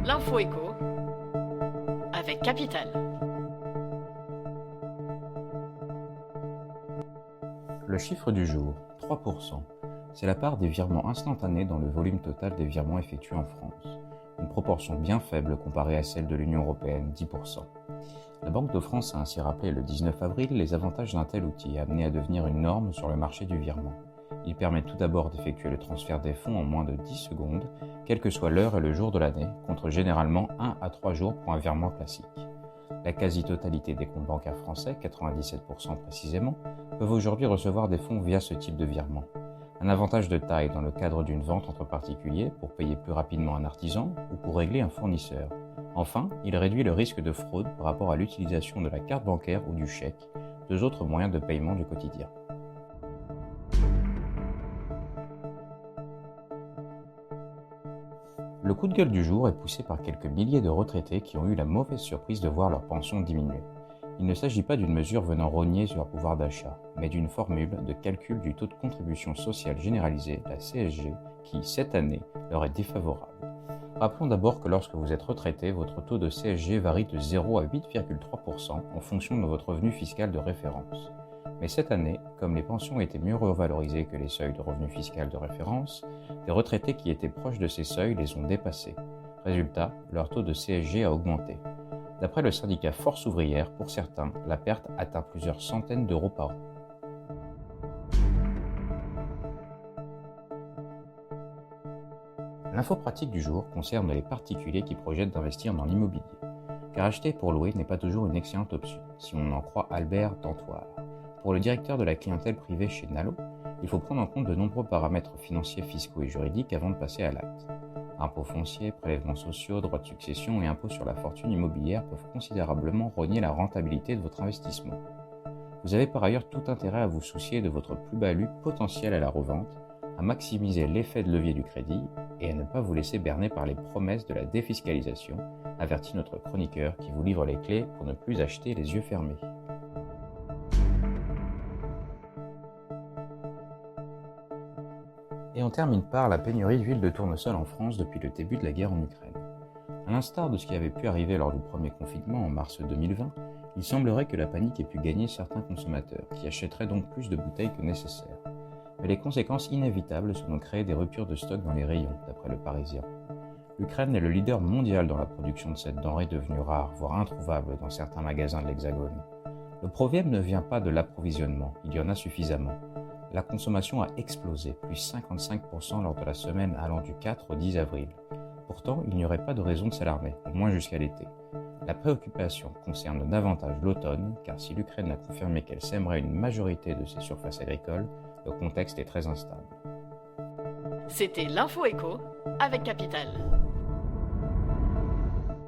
L'info éco avec Capital. Le chiffre du jour, 3%, c'est la part des virements instantanés dans le volume total des virements effectués en France, une proportion bien faible comparée à celle de l'Union européenne, 10%. La Banque de France a ainsi rappelé le 19 avril les avantages d'un tel outil amené à devenir une norme sur le marché du virement. Il permet tout d'abord d'effectuer le transfert des fonds en moins de 10 secondes, quelle que soit l'heure et le jour de l'année, contre généralement 1 à 3 jours pour un virement classique. La quasi-totalité des comptes bancaires français, 97% précisément, peuvent aujourd'hui recevoir des fonds via ce type de virement. Un avantage de taille dans le cadre d'une vente entre particuliers pour payer plus rapidement un artisan ou pour régler un fournisseur. Enfin, il réduit le risque de fraude par rapport à l'utilisation de la carte bancaire ou du chèque, deux autres moyens de paiement du quotidien. Le coup de gueule du jour est poussé par quelques milliers de retraités qui ont eu la mauvaise surprise de voir leur pension diminuer. Il ne s'agit pas d'une mesure venant rogner sur leur pouvoir d'achat, mais d'une formule de calcul du taux de contribution sociale généralisée, la CSG, qui, cette année, leur est défavorable. Rappelons d'abord que lorsque vous êtes retraité, votre taux de CSG varie de 0 à 8,3% en fonction de votre revenu fiscal de référence. Mais cette année, comme les pensions étaient mieux revalorisées que les seuils de revenu fiscal de référence, des retraités qui étaient proches de ces seuils les ont dépassés. Résultat, leur taux de CSG a augmenté. D'après le syndicat Force ouvrière, pour certains, la perte atteint plusieurs centaines d'euros par an. L'info pratique du jour concerne les particuliers qui projettent d'investir dans l'immobilier. Car acheter pour louer n'est pas toujours une excellente option, si on en croit Albert Dantoir. Pour le directeur de la clientèle privée chez Nalo, il faut prendre en compte de nombreux paramètres financiers, fiscaux et juridiques avant de passer à l'acte. Impôts fonciers, prélèvements sociaux, droits de succession et impôts sur la fortune immobilière peuvent considérablement rogner la rentabilité de votre investissement. Vous avez par ailleurs tout intérêt à vous soucier de votre plus-value potentielle à la revente, à maximiser l'effet de levier du crédit et à ne pas vous laisser berner par les promesses de la défiscalisation, avertit notre chroniqueur qui vous livre les clés pour ne plus acheter les yeux fermés. Et on termine par la pénurie d'huile de tournesol en France depuis le début de la guerre en Ukraine. À l'instar de ce qui avait pu arriver lors du premier confinement en mars 2020, il semblerait que la panique ait pu gagner certains consommateurs, qui achèteraient donc plus de bouteilles que nécessaire. Mais les conséquences inévitables sont de créer des ruptures de stock dans les rayons, d'après le Parisien. L'Ukraine est le leader mondial dans la production de cette denrée devenue rare, voire introuvable dans certains magasins de l'Hexagone. Le problème ne vient pas de l'approvisionnement, il y en a suffisamment. La consommation a explosé, plus 55% lors de la semaine allant du 4 au 10 avril. Pourtant, il n'y aurait pas de raison de s'alarmer, au moins jusqu'à l'été. La préoccupation concerne davantage l'automne, car si l'Ukraine a confirmé qu'elle sèmerait une majorité de ses surfaces agricoles, le contexte est très instable. C'était l'info éco avec Capital.